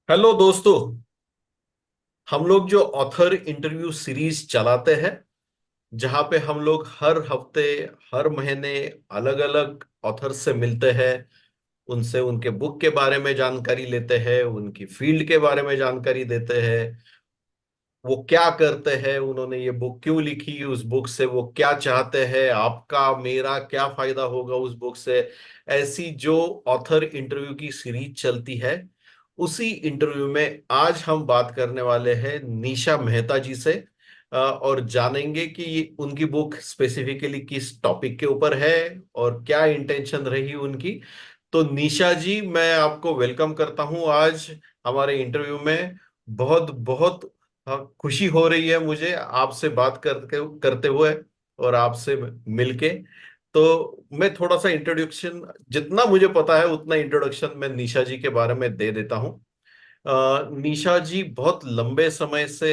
Hello दोस्तों। हम लोग जो ऑथर इंटरव्यू सीरीज चलाते हैं, जहां पे हम लोग हर हफ्ते हर महीने अलग अलग ऑथर से मिलते हैं, उनसे उनके बुक के बारे में जानकारी लेते हैं, उनकी फील्ड के बारे में जानकारी देते हैं, वो क्या करते हैं, उन्होंने ये बुक क्यों लिखी, उस बुक से वो क्या चाहते हैं, आपका मेरा क्या फायदा होगा उस बुक से। ऐसी जो ऑथर इंटरव्यू की सीरीज चलती है, उसी इंटरव्यू में आज हम बात करने वाले हैं निशा मेहता जी से। और जानेंगे कि उनकी बुक स्पेसिफिकली किस टॉपिक के ऊपर है और क्या इंटेंशन रही उनकी। तो निशा जी, मैं आपको वेलकम करता हूं आज हमारे इंटरव्यू में। बहुत बहुत खुशी हो रही है मुझे आपसे बात करके करते हुए और आपसे मिलके। तो मैं थोड़ा सा इंट्रोडक्शन, जितना मुझे पता है उतना इंट्रोडक्शन मैं निशा जी के बारे में दे देता हूँ। निशा जी बहुत लंबे समय से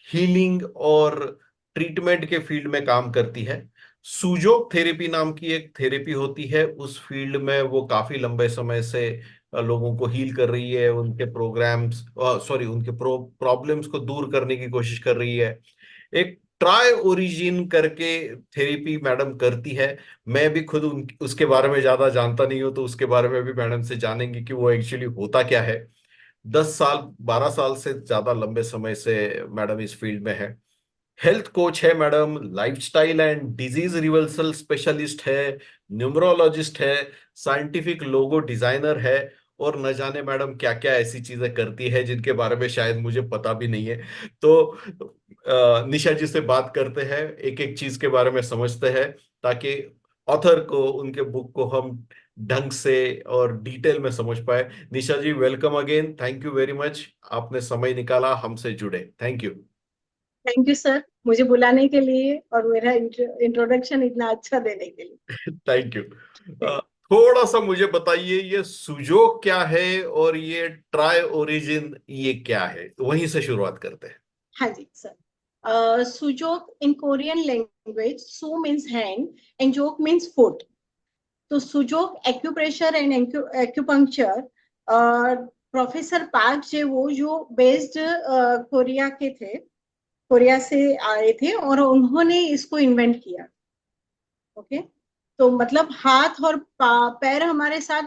हीलिंग और ट्रीटमेंट के फील्ड में काम करती है। सुजोक थेरेपी नाम की एक थेरेपी होती है, उस फील्ड में वो काफी लंबे समय से लोगों को हील कर रही है, उनके प्रोग्राम्स सॉरी उनके प्रॉब्लम्स को दूर करने की कोशिश कर रही है। एक ट्राई ओरिजिन करके थेरेपी मैडम करती है। मैं भी खुद उसके बारे में ज्यादा जानता नहीं हूं, तो उसके बारे में भी मैडम से जानेंगे कि वो एक्चुअली होता क्या है। 10 साल 12 साल से ज्यादा लंबे समय से मैडम इस फील्ड में है। हेल्थ कोच है madam, lifestyle and disease reversal specialist है, न्यूमरोलॉजिस्ट है, साइंटिफिक लोगो डिजाइनर है, और न जाने मैडम क्या क्या ऐसी चीजें करती है जिनके बारे में शायद मुझे पता भी नहीं है। तो निशा जी से बात करते हैं, एक एक चीज के बारे में समझते हैं, ताकि ऑथर को, उनके बुक को हम ढंग से और डिटेल में समझ पाए। Nisha ji, welcome again, thank you very much. आपने समय निकाला, हमसे जुड़े, thank you. Thank you sir, मुझे बुलाने के लिए और मेरा इंट्रोडक्शन इतना अच्छा देने के लिए। Thank you. थैंक थोड़ा सा मुझे बताइए, ये सुजोक क्या है और ये ट्राई ओरिजिन ये क्या है, तो वहीं से शुरुआत करते हैं। हाँ जी sir. Sujok in Korean language, su means hand and jok means foot. तो Sujok acupressure and acupuncture, professor Park Jae वो जो बेस्ड कोरिया के थे, कोरिया से आए थे और उन्होंने इसको इन्वेंट किया। ओके। तो मतलब हाथ और पैर हमारे साथ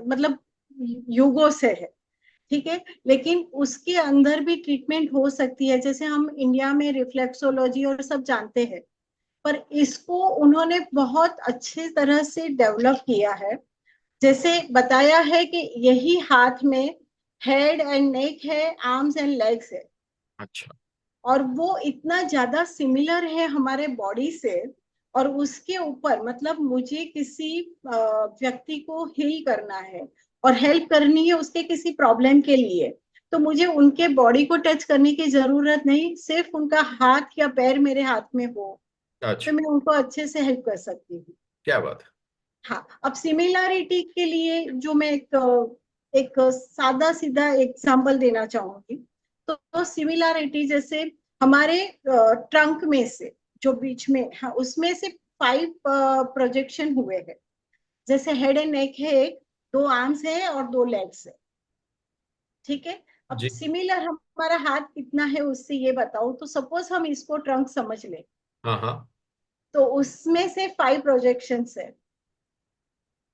मतलब युगों से है। ठीक है। लेकिन उसके अंदर भी ट्रीटमेंट हो सकती है, जैसे हम इंडिया में रिफ्लेक्सोलॉजी और सब जानते हैं, पर इसको उन्होंने बहुत अच्छे तरह से डेवलप किया है। जैसे बताया है कि यही हाथ में हेड एंड नेक है, आर्म्स एंड लेग्स है, अच्छा। और वो इतना ज्यादा सिमिलर है हमारे बॉडी से। और उसके ऊपर मतलब मुझे किसी व्यक्ति को हील करना है और हेल्प करनी है उसके किसी प्रॉब्लम के लिए, तो मुझे उनके बॉडी को टच करने की जरूरत नहीं, सिर्फ उनका हाथ या पैर मेरे हाथ में हो अच्छा। तो मैं उनको अच्छे से हेल्प कर सकती हूँ। क्या बात हाँ, अब सिमिलैरिटी के लिए जो मैं एक सादा सीधा एग्जांपल देना चाहूंगी। तो सिमिलैरिटी जैसे हमारे ट्रंक में से जो बीच में, हाँ, उसमें से 5 प्रोजेक्शन हुए हैं। जैसे हेड एंड नेक है एक, 2 आर्म्स है और 2 लेग्स है। ठीक है। है अब जी। सिमिलर हमारा हाथ कितना है उससे ये बताओ, तो सपोज हम इसको ट्रंक समझ ले, हाँ हाँ। तो उसमें से 5 प्रोजेक्शन है।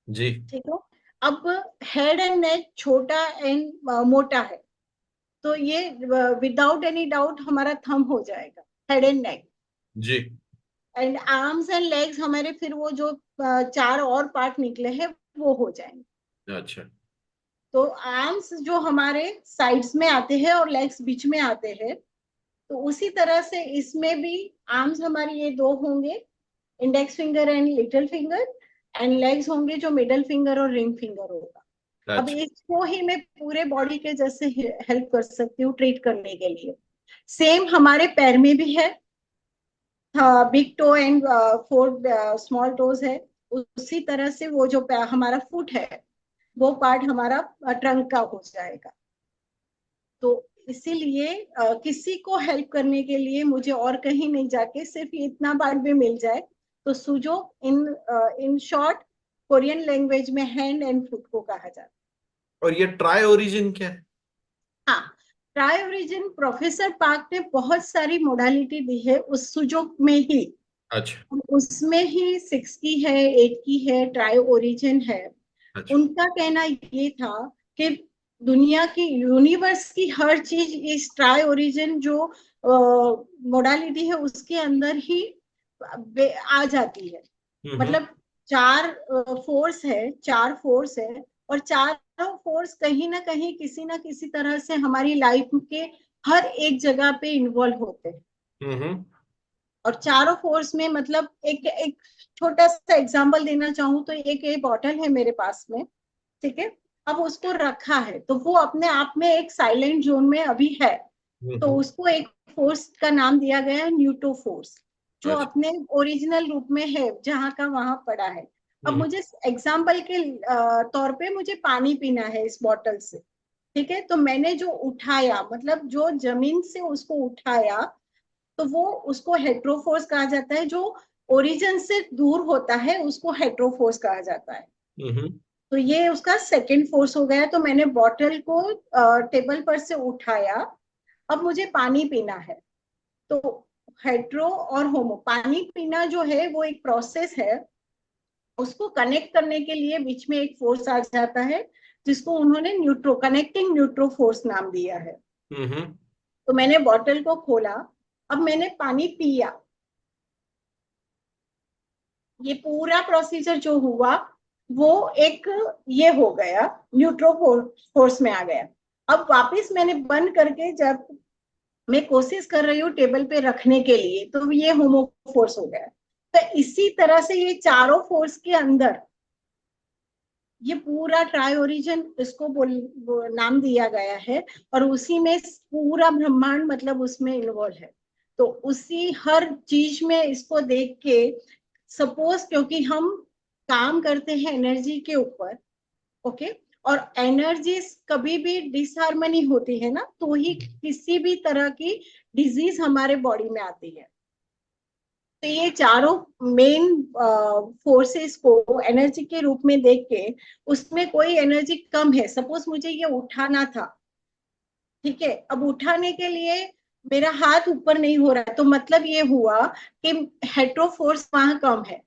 जी। ठीक है। अब हेड एंड नेक छोटा एंड मोटा है, तो ये विदाउट एनी डाउट हमारा थंब हो जाएगा, हेड एंड नेक। जी। एंड आर्म्स एंड लेग्स हमारे फिर वो जो 4 और पार्ट निकले हैं वो हो जाएंगे। अच्छा। तो आर्म्स जो हमारे साइड्स में आते हैं और लेग्स बीच में आते हैं, तो उसी तरह से इसमें भी आर्म्स हमारी ये 2 होंगे, index finger and little finger, and legs होंगे जो मिडल फिंगर और रिंग फिंगर होगा। अब अच्छा। इसको ही मैं पूरे बॉडी के जैसे हेल्प कर सकती हूँ ट्रीट करने के लिए। सेम हमारे पैर में भी है, big toe and 4 small toes है। उसी तरह से वो जो हमारा फुट है, वो पार्ट हमारा ट्रंक का हो जाएगा। तो इसीलिए किसी को हेल्प करने के लिए मुझे और कहीं नहीं जाके सिर्फ ये इतना बार भी मिल जाए, तो सुजो इन इन शॉर्ट कोरियन लैंग्वेज में हैंड एंड फुट को कहा जाता है। और ये ट्राई ओरिजिन क्या है? हाँ, ट्राई ओरिजिन प्रोफेसर पार्क ने बहुत सारी मोडालिटी दी है उस सुजोक में ही। अच्छा। उसमें ही 6 की है, 8 की है, ट्राई ओरिजिन है। अच्छा। उनका कहना ये था कि दुनिया की, यूनिवर्स की हर चीज इस ट्राई ओरिजिन जो मोडालिटी है उसके अंदर ही आ जाती है। हम्म। मतलब चार फोर्स है, चार फोर्स है, और चारों फोर्स कहीं ना कहीं किसी ना किसी तरह से हमारी लाइफ के हर एक जगह पे इन्वॉल्व होते हैं। हम्म। और चारों फोर्स में मतलब एक एक छोटा सा एग्जांपल देना चाहूँ तो एक बॉटल है मेरे पास में, ठीक है। अब उसको रखा है तो वो अपने आप में एक साइलेंट जोन में अभी है। तो हम्म। उसको एक फोर्स का नाम दिया गया है न्यूटो फोर्स, जो अच्छा। अपने ओरिजिनल रूप में है, जहां का वहां पड़ा है। अब हम्म। मुझे एग्जाम्पल के तौर पे मुझे पानी पीना है इस बॉटल से, ठीक है। तो मैंने जो उठाया, मतलब जो जमीन से उसको उठाया, तो वो उसको हेट्रोफोर्स कहा जाता है। जो ओरिजिन से दूर होता है उसको हेट्रोफोर्स कहा जाता है। हम्म। तो ये उसका सेकेंड फोर्स हो गया। तो मैंने बॉटल को टेबल पर से उठाया, अब मुझे पानी पीना है। तो हेट्रो और होमो, पानी पीना जो है वो एक प्रोसेस है। उसको कनेक्ट करने के लिए बीच में एक फोर्स आ जाता है, जिसको उन्होंने न्यूट्रो, कनेक्टिंग न्यूट्रो फोर्स नाम दिया है। हम्म। तो मैंने बॉटल को खोला, अब मैंने पानी पिया। ये पूरा प्रोसीजर जो हुआ वो एक ये हो गया, न्यूट्रो फोर्स में आ गया। अब वापस मैंने बंद करके जब मैं कोशिश कर रही हूँ टेबल पे रखने के लिए, तो ये होमो फोर्स हो गया। तो इसी तरह से ये चारों फोर्स के अंदर ये पूरा ट्राई ओरिजिन इसको नाम दिया गया है। और उसी में पूरा ब्रह्मांड मतलब उसमें इन्वॉल्व है। तो उसी हर चीज में इसको देख के, सपोज क्योंकि हम काम करते हैं एनर्जी के ऊपर, ओके, और एनर्जी कभी भी डिसहार्मनी होती है ना, तो ही किसी भी तरह की डिजीज हमारे बॉडी में आती है। तो ये चारों मेन फोर्सेस को एनर्जी के रूप में देख के, उसमें कोई एनर्जी कम है, सपोज मुझे ये उठाना था, ठीक है। अब उठाने के लिए मेरा हाथ ऊपर नहीं हो रहा, तो मतलब ये हुआ कि हेट्रो फोर्स वहां कम है,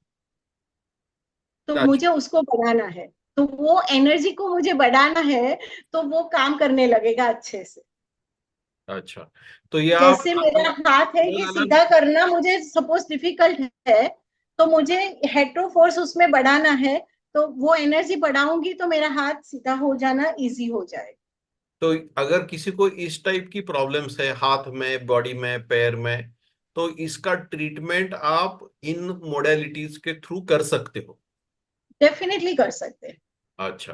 तो अच्छा। मुझे उसको बढ़ाना है। तो वो एनर्जी को मुझे बढ़ाना है, तो वो काम करने लगेगा अच्छे से। अच्छा। तो ये आप जैसे मेरा हाथ है, ये अलग अलग। सीधा करना मुझे सपोज डिफिकल्ट है, तो मुझे हेट्रो फोर्स उसमें बढ़ाना है। तो वो एनर्जी बढ़ाऊंगी तो मेरा हाथ सीधा हो जाना इजी हो जाए। तो अगर किसी को इस टाइप की प्रॉब्लम्स है हाथ में, बॉडी में, पैर में, तो इसका ट्रीटमेंट आप इन मोडेलिटीज के थ्रू कर सकते हो? डेफिनेटली कर सकते हैं अच्छा।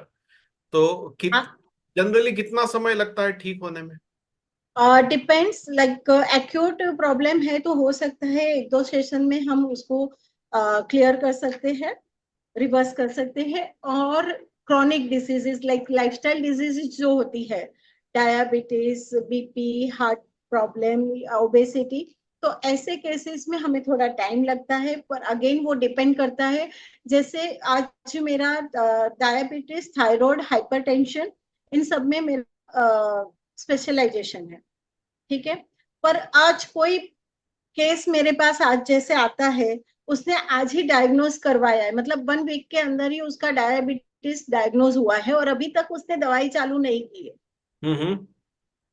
तो आप। जनरली कितना समय लगता है ठीक होने में? डिपेंड्स, लाइक एक्यूट प्रॉब्लम है तो हो सकता है 1-2 सेशन में हम उसको क्लियर कर सकते हैं, रिवर्स कर सकते हैं। और chronic diseases like lifestyle diseases जो होती है, diabetes, BP, heart problem, obesity, तो ऐसे केसेस में हमें थोड़ा टाइम लगता है। पर अगेन वो डिपेंड करता है। जैसे आज मेरा डायबिटीज, थायराइड, हाइपरटेंशन, इन सब में मेरा स्पेशलाइजेशन है, ठीक है। पर आज कोई केस मेरे पास आज जैसे आता है, उसने आज ही डायग्नोज करवाया है, मतलब 1 वीक के अंदर ही उसका डायबिटीज डायग्नोज हुआ है, और अभी तक उसने दवाई चालू नहीं की है, हम्म।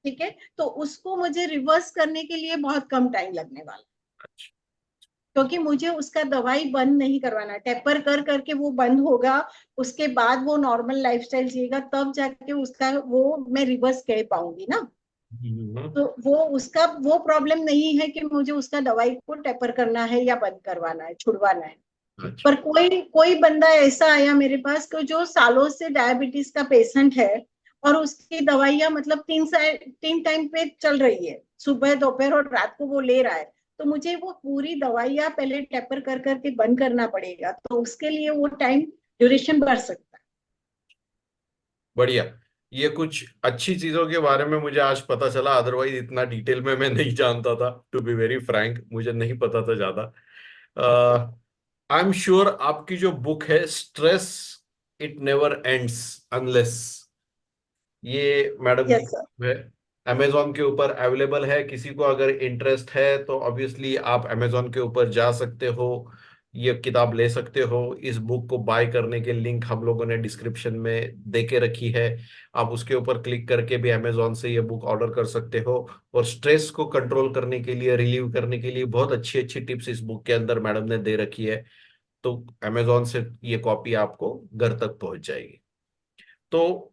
ठीक है। तो उसको मुझे रिवर्स करने के लिए बहुत कम टाइम लगने वाला, अच्छा। क्योंकि मुझे उसका दवाई बंद नहीं करवाना, टेपर कर करके वो बंद होगा, उसके बाद वो नॉर्मल लाइफस्टाइल जिएगा, तब जाके उसका वो मैं रिवर्स कह पाऊंगी ना। हम्म। तो वो उसका वो प्रॉब्लम नहीं है कि मुझे उसका दवाई को टेपर करना है या बंद करवाना है, छुड़वाना है। अच्छा। पर कोई कोई बंदा ऐसा आया मेरे पास कि जो सालों से डायबिटीज का पेशेंट है, और उसकी दवाइयां मतलब 3 टाइम पे चल रही है, सुबह, दोपहर और रात को वो ले रहा है। तो मुझे वो पूरी दवाइयां पहले टेपर कर करके बंद करना पड़ेगा, तो उसके लिए वो टाइम ड्यूरेशन बढ़ सकता बढ़िया। ये कुछ अच्छी चीजों के बारे में मुझे आज पता चला, अदरवाइज इतना डिटेल में मैं नहीं जानता था। टू बी वेरी फ्रैंक, मुझे नहीं पता था ज्यादा। आई एम श्योर आपकी जो बुक है, stress it never ends unless, ये मैडम की यस सर। किताब है, अमेजोन के ऊपर अवेलेबल है। किसी को अगर इंटरेस्ट है तो ऑब्वियसली आप अमेजोन के ऊपर जा सकते हो, ये किताब ले सकते हो। इस बुक को बाय करने के लिंक हम लोगों ने डिस्क्रिप्शन में दे के रखी है। आप उसके ऊपर क्लिक करके भी अमेजोन से ये बुक ऑर्डर कर सकते हो। और स्ट्रेस को कंट्रोल करने के लिए, रिलीव करने के लिए बहुत अच्छी अच्छी टिप्स इस बुक के अंदर मैडम ने दे रखी है। तो अमेजोन से ये कॉपी आपको घर तक पहुंच जाएगी। तो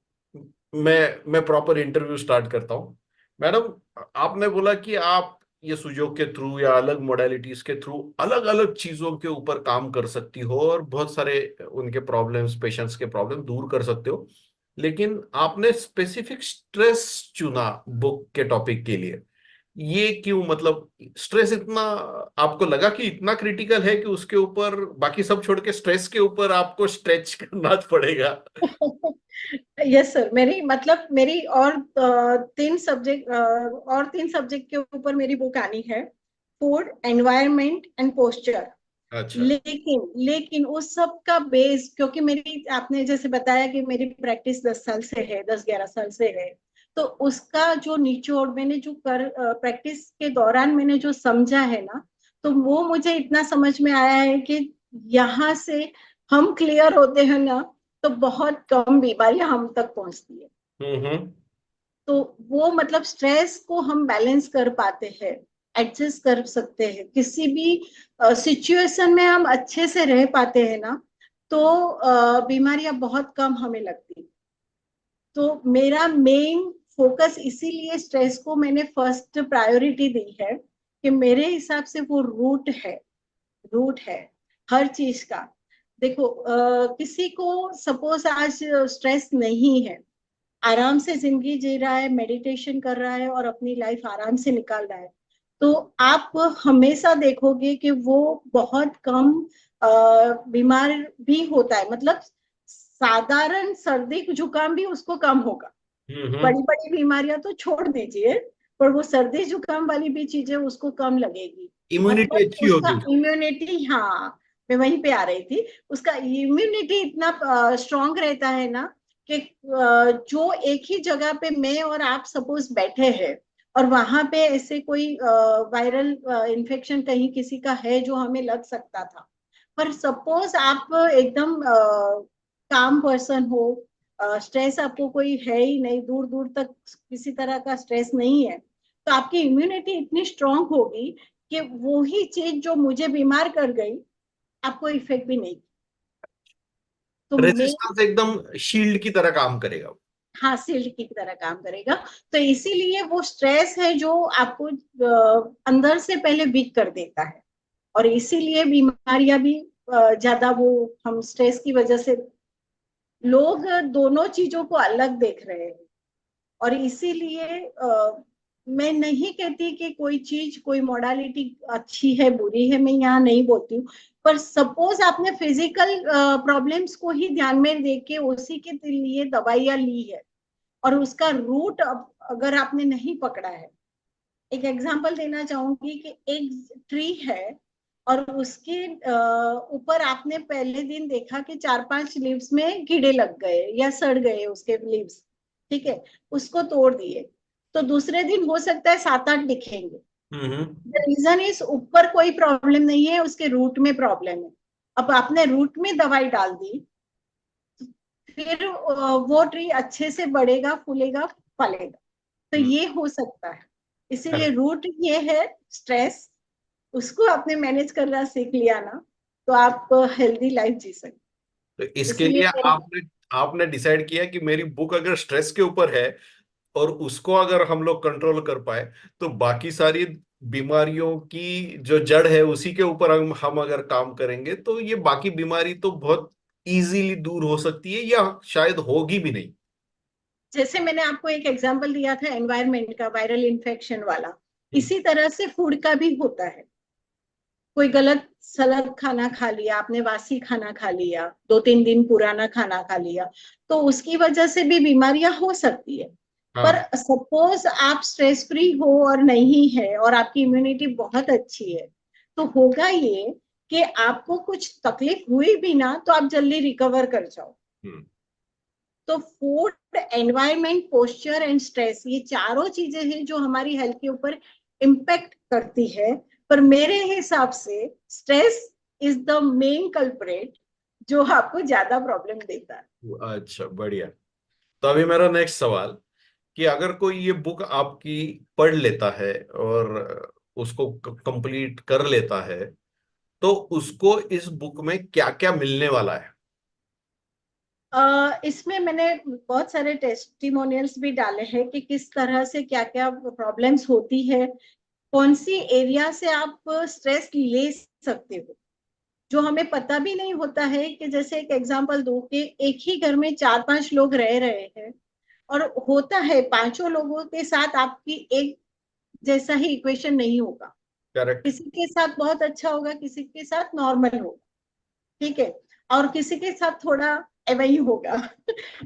मैं प्रॉपर इंटरव्यू स्टार्ट करता हूँ। मैडम, आपने बोला कि आप ये सुजोग के थ्रू या अलग मोडालिटीज के थ्रू अलग अलग चीजों के ऊपर काम कर सकती हो और बहुत सारे उनके प्रॉब्लम्स, पेशेंट्स के प्रॉब्लम दूर कर सकते हो। लेकिन आपने स्पेसिफिक स्ट्रेस चुना बुक के टॉपिक के लिए। ये क्यों? मतलब स्ट्रेस इतना आपको लगा कि इतना क्रिटिकल है कि उसके ऊपर बाकी सब छोड़ के स्ट्रेस के ऊपर आपको स्ट्रेच करना पड़ेगा? यस सर, मेरी मतलब मेरी और तीन सब्जेक्ट के ऊपर मेरी बुक आनी है। Food, environment and posture. अच्छा। लेकिन उस सब का बेस, क्योंकि मेरी, आपने जैसे बताया कि मेरी प्रैक्टिस 10 साल से है, 10-11 साल से है। तो उसका जो निचोड़ मैंने जो प्रैक्टिस के दौरान मैंने जो समझा है ना, तो वो मुझे इतना समझ में आया है कि यहाँ से हम क्लियर होते हैं ना, तो बहुत कम बीमारियां हम तक पहुंचती है। हम्म। तो वो मतलब स्ट्रेस को हम बैलेंस कर पाते हैं, एडजस्ट कर सकते हैं, किसी भी सिचुएशन में हम अच्छे से रह पाते हैं ना, तो बीमारियां बहुत कम हमें लगती। तो मेरा मेन फोकस इसीलिए स्ट्रेस को मैंने फर्स्ट प्रायोरिटी दी है, कि मेरे हिसाब से वो रूट है हर चीज का। देखो, किसी को सपोज आज स्ट्रेस नहीं है, आराम से जिंदगी जी रहा है, मेडिटेशन कर रहा है और अपनी लाइफ आराम से निकाल रहा है, तो आप हमेशा देखोगे कि वो बहुत कम बीमार भी होता है। मतलब साधारण सर्दी जुकाम भी उसको कम होगा। हम्म। बड़ी बड़ी बीमारियां तो छोड़ दीजिए, पर वो सर्दी जुकाम वाली भी चीजें उसको कम लगेगी। इम्यूनिटी मतलब अच्छी उसका होगी। इम्यूनिटी, हाँ, मैं वहीं पे आ रही थी। उसका इम्यूनिटी इतना स्ट्रांग रहता है ना, कि जो एक ही जगह पे मैं और आप सपोज बैठे हैं, और वहां पे ऐसे कोई वायरल इन्फेक्शन कहीं किसी का है जो हमें लग सकता था, पर सपोज आप एकदम काम पर्सन हो, स्ट्रेस आपको कोई है ही नहीं, दूर दूर तक किसी तरह का स्ट्रेस नहीं है, तो आपकी इम्यूनिटी इतनी स्ट्रांग होगी कि वो ही चीज जो मुझे बीमार कर गई, आपको इफेक्ट भी नहीं। तो मैं, रेजिस्टेंस एकदम शील्ड की तरह काम करेगा वो। हाँ, शील्ड की तरह काम करेगा। तो इसीलिए वो स्ट्रेस है जो आपको अंदर से पहले वीक कर देता है, और इसीलिए बीमारियां भी ज्यादा, वो हम स्ट्रेस की वजह से, लोग दोनों चीजों को अलग देख रहे हैं। और इसीलिए मैं नहीं कहती कि कोई चीज, कोई मोडालिटी अच्छी है बुरी है, मैं यहाँ नहीं बोलती हूँ। पर सपोज आपने फिजिकल प्रॉब्लम्स को ही ध्यान में देके उसी के लिए दवाइयां ली है, और उसका रूट अगर आपने नहीं पकड़ा है। एक एग्जांपल देना चाहूंगी कि एक ट्री है, और उसके ऊपर आपने पहले दिन देखा कि 4-5 लीव्स में कीड़े लग गए या सड़ गए उसके लीव्स, ठीक है, उसको तोड़ दिए, तो दूसरे दिन हो सकता है 7-8 दिखेंगे। हम्म। द रीजन इज, ऊपर कोई प्रॉब्लम नहीं है, उसके रूट में प्रॉब्लम है। अब आपने रूट में दवाई डाल दी, फिर वो ट्री अच्छे से बढ़ेगा, फूलेगा, फलेगा। तो हम्म। ये हो सकता है। इसीलिए रूट ये है स्ट्रेस, उसको आपने मैनेज करना सीख लिया ना, तो आप हेल्दी लाइफ जी सकते। तो इसके इसीलिए लिए मेरी, आपने आपने डिसाइड किया कि मेरी बुक अगर स्ट्रेस के ऊपर है और उसको अगर हम लोग कंट्रोल कर पाए, तो बाकी सारी बीमारियों की जो जड़ है उसी के ऊपर हम अगर काम करेंगे तो ये बाकी बीमारी तो बहुत इजीली दूर हो सकती है, या शायद होगी भी नहीं। जैसे मैंने आपको एक एग्जांपल दिया था एनवायरनमेंट का, वायरल इन्फेक्शन वाला, हम्म। इसी तरह से फूड का भी होता है। कोई गलत सलद खाना खा लिया आपने, वासी खाना खा लिया, 2-3 दिन पुराना खाना खा लिया, तो उसकी वजह से भी बीमारियां हो सकती है। पर हाँ। सपोज आप स्ट्रेस फ्री हो और नहीं है, और आपकी इम्यूनिटी बहुत अच्छी है, तो होगा ये कि आपको कुछ तकलीफ हुई भी ना, तो आप जल्दी रिकवर कर जाओ। हम्म। तो food, environment, posture and stress, ये चारों चीजें हैं जो हमारी हेल्थ के ऊपर इम्पैक्ट करती है। पर मेरे हिसाब से stress is the main culprit जो आपको ज्यादा प्रॉब्लम देता है। अच्छा, बढ़िया। तो अभी मेरा नेक्स्ट सवाल, कि अगर कोई ये बुक आपकी पढ़ लेता है और उसको कंप्लीट कर लेता है, तो उसको इस बुक में क्या क्या मिलने वाला है? इसमें मैंने बहुत सारे टेस्टिमोनियल्स भी डाले हैं कि किस तरह से क्या क्या प्रॉब्लम्स होती है, कौन सी एरिया से आप स्ट्रेस ले सकते हो, जो हमें पता भी नहीं होता है। कि जैसे एक एग्जांपल दूं कि एक ही घर में चार पांच लोग रह रहे हैं, और होता है पांचों लोगों के साथ आपकी एक जैसा ही इक्वेशन नहीं होगा। करेक्ट। किसी के साथ बहुत अच्छा होगा, किसी के साथ नॉर्मल होगा, ठीक है, और किसी के साथ थोड़ा एवई होगा।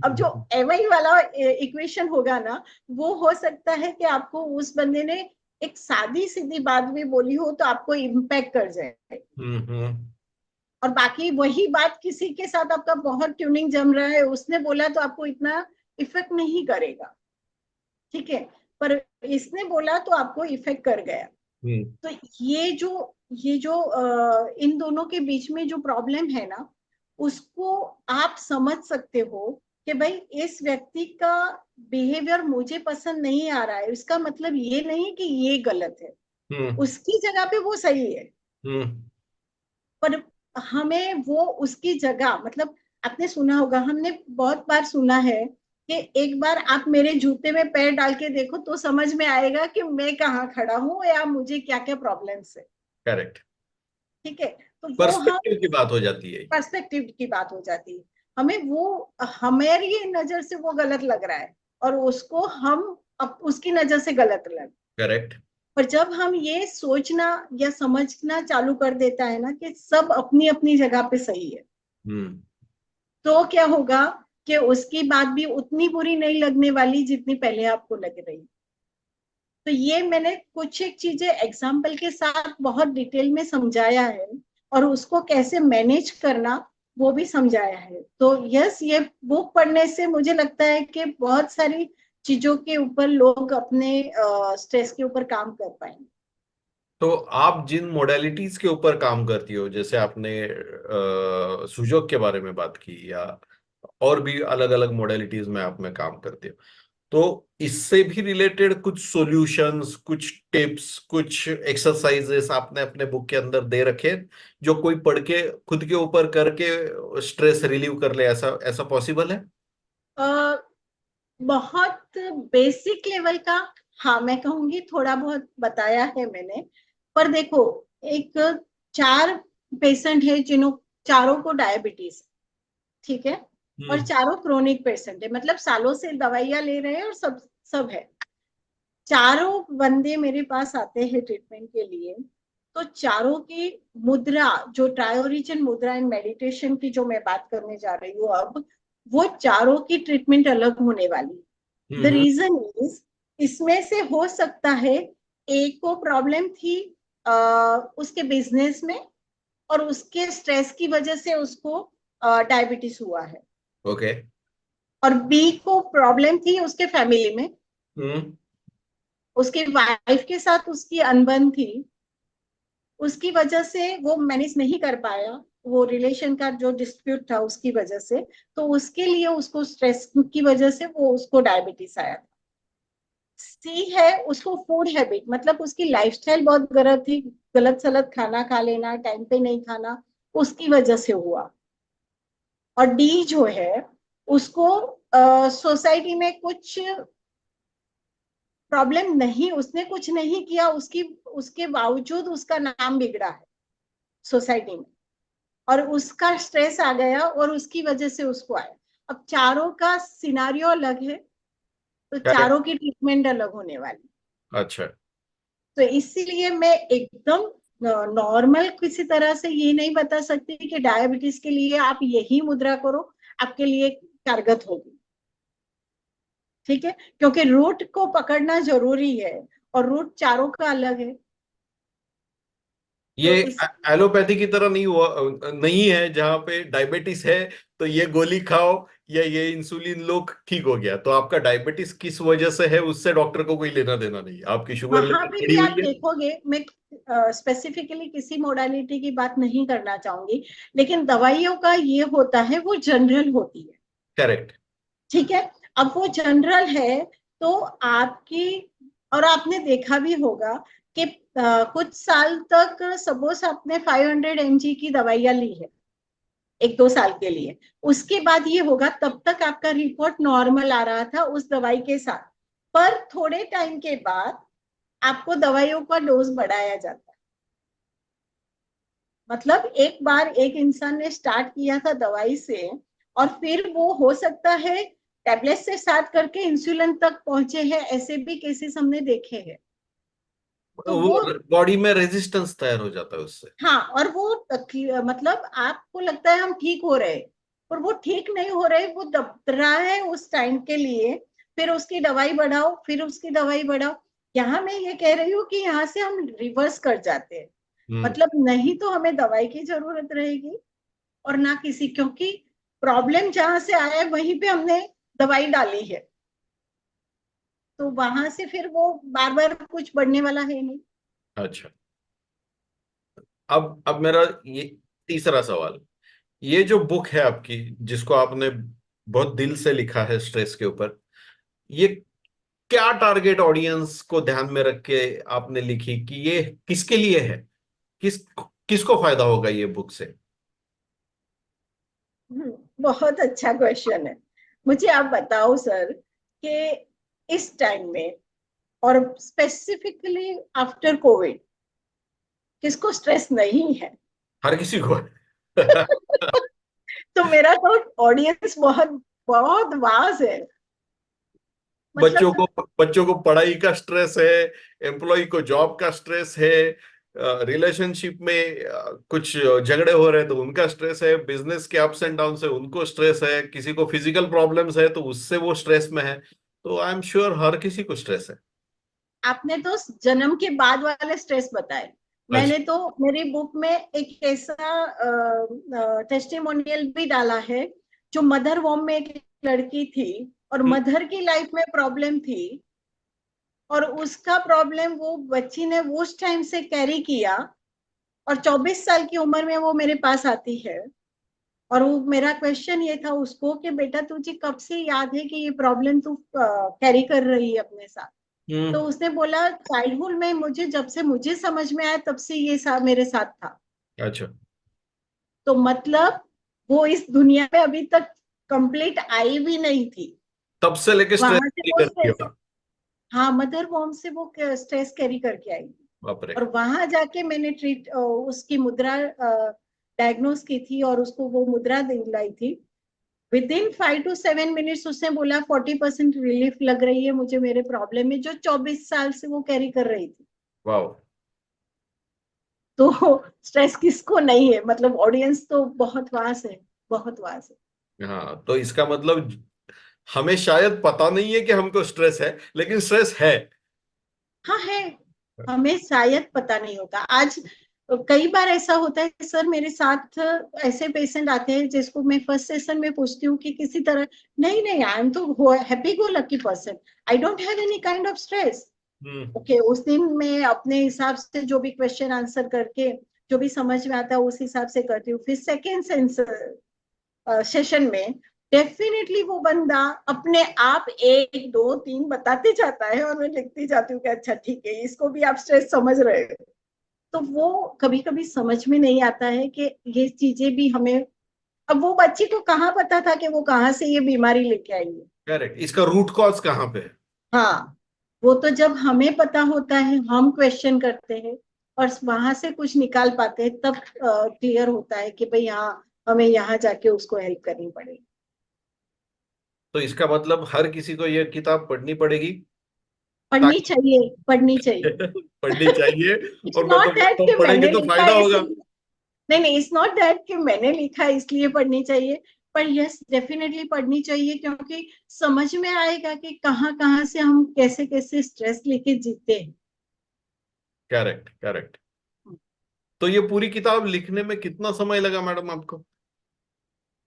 अब जो एवई वाला इक्वेशन होगा ना, वो हो सकता है कि आपको उस बंदे ने एक सादी सीधी बात भी बोली हो तो आपको इम्पैक्ट कर जाए, हम्म। और बाकी वही बात किसी के साथ आपका बहुत ट्यूनिंग जम रहा है, उसने बोला तो आपको इतना इफेक्ट नहीं करेगा, ठीक है, पर इसने बोला तो आपको इफेक्ट कर गया। हम्म। तो ये जो इन दोनों के बीच में जो प्रॉब्लम है ना, उसको आप समझ सकते हो कि भाई इस व्यक्ति का बिहेवियर मुझे पसंद नहीं आ रहा है, इसका मतलब ये नहीं कि ये गलत है, हम्म। उसकी जगह पे वो सही है। हम्म। पर हमें वो उसकी जगह, मतलब आपने सुना होगा, हमने बहुत बार सुना है कि एक बार आप मेरे जूते में पैर डाल के देखो तो समझ में आएगा कि मैं कहाँ खड़ा हूँ या मुझे क्या क्या प्रॉब्लम्स है, करेक्ट। ठीक है। तो वो हम पर्सपेक्टिव की बात हो जाती है। पर्सपेक्टिव की बात हो जाती है। हमें वो, हमारी नजर से वो गलत लग रहा है, और उसको हम उसकी नजर से गलत लग। करेक्ट। पर जब हम ये सोचना या समझना चालू कर देता है ना कि सब अपनी अपनी जगह पे सही है, हम्म। तो क्या होगा कि उसकी बात भी उतनी बुरी नहीं लगने वाली जितनी पहले आपको लग रही। तो ये मैंने कुछ एक चीजें एग्जाम्पल के साथ बहुत डिटेल में समझाया है, और उसको कैसे मैनेज करना वो भी समझाया है। तो यस, ये बुक पढ़ने से मुझे लगता है कि बहुत सारी चीजों के ऊपर लोग अपने स्ट्रेस के ऊपर काम कर पाएंगे। तो आप जिन मोडेलिटीज के ऊपर काम करती हो, जैसे आपने सुजोग के बारे में बात की, या और भी अलग अलग मोडेलिटीज में आप में काम करते हो, तो इससे भी रिलेटेड कुछ सॉल्यूशंस, कुछ टिप्स, कुछ एक्सरसाइजेस आपने अपने बुक के अंदर दे रखे हैं, जो कोई पढ़ के खुद के ऊपर करके स्ट्रेस रिलीव कर ले, ऐसा ऐसा पॉसिबल है? अ, बहुत बेसिक लेवल का, हाँ मैं कहूंगी थोड़ा बहुत बताया है मैंने। पर देखो, एक चार पेशेंट है जिन्हों चारों को डायबिटीज, ठीक है, और हम्म। चारों क्रोनिक पेशेंट है, मतलब सालों से दवाइयां ले रहे हैं और सब सब है। चारों बंदे मेरे पास आते हैं ट्रीटमेंट के लिए, तो चारों की मुद्रा, जो ट्रायोरिजन मुद्रा एंड मेडिटेशन की जो मैं बात करने जा रही हूँ अब, वो चारों की ट्रीटमेंट अलग होने वाली। The hmm. रीजन इज, इसमें से हो सकता है एक को प्रॉब्लम थी उसके बिजनेस में, और उसके स्ट्रेस की वजह से उसको डायबिटीज हुआ है, ओके। और बी को प्रॉब्लम थी उसके फैमिली में, हम्म। उसके वाइफ के साथ उसकी अनबन थी, उसकी वजह से वो मैनेज नहीं कर पाया, वो रिलेशन का जो डिस्प्यूट था उसकी वजह से, तो उसके लिए उसको स्ट्रेस की वजह से वो उसको डायबिटीज आया था। सी है, उसको फूड हैबिट, मतलब उसकी लाइफस्टाइल बहुत गलत थी, गलत सलत खाना खा लेना, टाइम पे नहीं खाना, उसकी वजह से हुआ। और डी जो है, उसको सोसाइटी में कुछ प्रॉब्लम नहीं, उसने कुछ नहीं किया, उसकी उसके बावजूद उसका नाम बिगड़ा है सोसाइटी में, और उसका स्ट्रेस आ गया और उसकी वजह से उसको आया। अब चारों का सिनारियो अलग है, तो करेक्ट। चारों की ट्रीटमेंट अलग होने वाली। अच्छा। तो इसीलिए मैं एकदम नॉर्मल किसी तरह से ये नहीं बता सकती कि डायबिटीज के लिए आप यही मुद्रा करो, आपके लिए कारगर होगी, ठीक है, क्योंकि रूट को पकड़ना जरूरी है, और रूट चारों का अलग है। ये तो इस एलोपैथी की तरह नहीं हुआ, नहीं है जहां पे डायबिटीज है तो ये गोली खाओ या ये इंसुलिन लो ठीक हो गया। तो आपका डायबिटीज किस वजह से है उससे डॉक्टर को कोई लेना देना नहीं, आपकी शुगर वहां लेवल पे बढ़ी भी हुई आप है। देखोगे, मैं स्पेसिफिकली किसी मोडालिटी की बात नहीं करना चाहूंगी, लेकिन दवाइयों का ये होता है वो जनरल होती है। करेक्ट। ठीक है। अब वो जनरल है, तो आपकी, और आपने देखा भी होगा कि कुछ साल तक सपोज आपने 500 mg की दवाइयां ली है 1-2 साल के लिए, उसके बाद ये होगा तब तक आपका रिपोर्ट नॉर्मल आ रहा था उस दवाई के साथ, पर थोड़े टाइम के बाद आपको दवाइयों का डोज बढ़ाया जाता है। मतलब एक बार एक इंसान ने स्टार्ट किया था दवाई से, और फिर वो हो सकता है टैबलेट से स्टार्ट करके इंसुलिन तक पहुंचे हैं, ऐसे भी केसेस हमने देखे हैं। तो वो वो, बॉडी में रेजिस्टेंस तैयार हो जाता है उससे। हाँ, और वो मतलब आपको लगता है हम ठीक हो रहे, पर वो ठीक नहीं हो रहे, वो दब रहा है उस टाइम के लिए। फिर उसकी दवाई बढ़ाओ, फिर उसकी दवाई बढ़ाओ। यहाँ मैं ये कह रही हूँ कि यहाँ से हम रिवर्स कर जाते हैं। हम्म। मतलब नहीं तो हमें दवाई की जरूरत रहेगी, और ना किसी, क्योंकि प्रॉब्लम जहां से आया है वहीं पे हमने दवाई डाली है, तो वहां से फिर वो बार बार कुछ बढ़ने वाला है नहीं। अच्छा, अब मेरा ये तीसरा सवाल, ये जो बुक है आपकी जिसको आपने बहुत दिल से लिखा है स्ट्रेस के ऊपर, ये क्या टारगेट ऑडियंस को ध्यान में रख के आपने लिखी कि ये किसके लिए है, किस किसको फायदा होगा ये बुक से? बहुत अच्छा क्वेश्चन है। मुझे आप बताओ सर कि इस टाइम में, और स्पेसिफिकली आफ्टर कोविड, किसको स्ट्रेस नहीं है? हर किसी को। तो मेरा तो ऑडियंस बहुत बहुत वास है। बच्चों मतलब को बच्चों को पढ़ाई का स्ट्रेस है, एम्प्लॉय को जॉब का स्ट्रेस है, रिलेशनशिप में कुछ झगड़े हो रहे हैं तो उनका स्ट्रेस है, बिजनेस के अप्स एंड डाउन से उनको स्ट्रेस है, किसी को फिजिकल प्रॉब्लम्स है तो उससे वो स्ट्रेस में है। तो आई एम श्योर हर किसी को स्ट्रेस है। आपने तो जन्म के बाद वाले स्ट्रेस बताए, अच्छा। मैंने तो मेरी बुक में एक ऐसा टेस्टिमोनियल भी डाला है, जो मदर वोम में एक लड़की थी, और हम्म। मदर की लाइफ में प्रॉब्लम थी, और उसका प्रॉब्लम वो बच्ची ने उस टाइम से कैरी किया, और 24 साल की उम्र में वो मेरे पास आती है। और वो, मेरा क्वेश्चन ये था उसको कि बेटा तुझे कब से याद है कि ये प्रॉब्लम तू कैरी कर रही है अपने साथ? तो हम्म। उसने बोला चाइल्डहुड में, मुझे जब से मुझे समझ में आया तब से ये मेरे साथ था। अच्छा। तो मतलब वो इस दुनिया में अभी तक कंप्लीट आई भी नहीं थी, तब से लेके स्ट्रेस वहां से वो कर स्ट्रेस, दिया। हाँ, मदर वॉर्म से वो स्ट्रेस कैरी करके आई। बाप रे। और वहां जाके मैंने उसकी मुद्रा डायग्नोस की थी, और उसको वो मुद्रा दिलाई थी। Within 5 to 7 minutes उसने बोला 40% रिलीफ लग रही है मुझे मेरे प्रॉब्लम में, जो 24 साल से वो कैरी कर रही थी। वाह। तो स्ट्रेस किसको नहीं है? मतलब ऑडियंस तो बहुत वास है, बहुत वास है। हाँ, तो इसका मतलब हमें शायद पता नहीं है कि हमको स्ट्रेस है, लेकिन स्ट्रेस है। हाँ है, हमें शायद पता नहीं होता। आज कई बार ऐसा होता है सर, मेरे साथ ऐसे पेशेंट आते हैं जिसको मैं फर्स्ट सेशन में पूछती हूँ कि किसी तरह, नहीं नहीं, आई एम तो happy go lucky person, I don't have any kind of stress. Hmm. Okay, उस दिन मैं अपने हिसाब से जो भी क्वेश्चन आंसर करके जो भी समझ में आता है उस हिसाब से करती हूँ। फिर सेकेंड सेशन में डेफिनेटली वो बंदा अपने आप 1 2 3 बताते जाता है, और मैं लिखती जाती हूँ कि अच्छा ठीक है, इसको भी आप स्ट्रेस समझ रहे हो। तो वो कभी कभी समझ में नहीं आता है कि ये चीजें भी हमें, अब वो बच्ची को कहाँ पता था कि वो कहाँ से ये बीमारी लेके आई है? करेक्ट, इसका रूट कॉज कहाँ पे है? हाँ, वो तो जब हमें पता होता है, हम क्वेश्चन करते हैं और वहां से कुछ निकाल पाते हैं, तब क्लियर होता है कि भाई हाँ, हमें यहाँ जाके उसको हेल्प करनी पड़ेगी। तो इसका मतलब हर किसी को यह किताब पढ़नी पड़ेगी पढ़नी ताकि चाहिए, पढ़नी चाहिए। पढ़नी चाहिए। इट्स और मैं नॉट दैट तो कि पढ़ेंगे मैंने तो लिखा फायदा है होगा। इसलिए, नहीं नहीं, इट्स नॉट दैट कि मैंने लिखा है इसलिए पढ़नी चाहिए, पर यस डेफिनेटली पढ़नी चाहिए, क्योंकि समझ में आएगा कि कहाँ कहाँ से हम कैसे कैसे स्ट्रेस लेके जीते हैं। Correct, correct. तो ये पूरी किताब लिखने में कितना समय लगा मैडम आपको?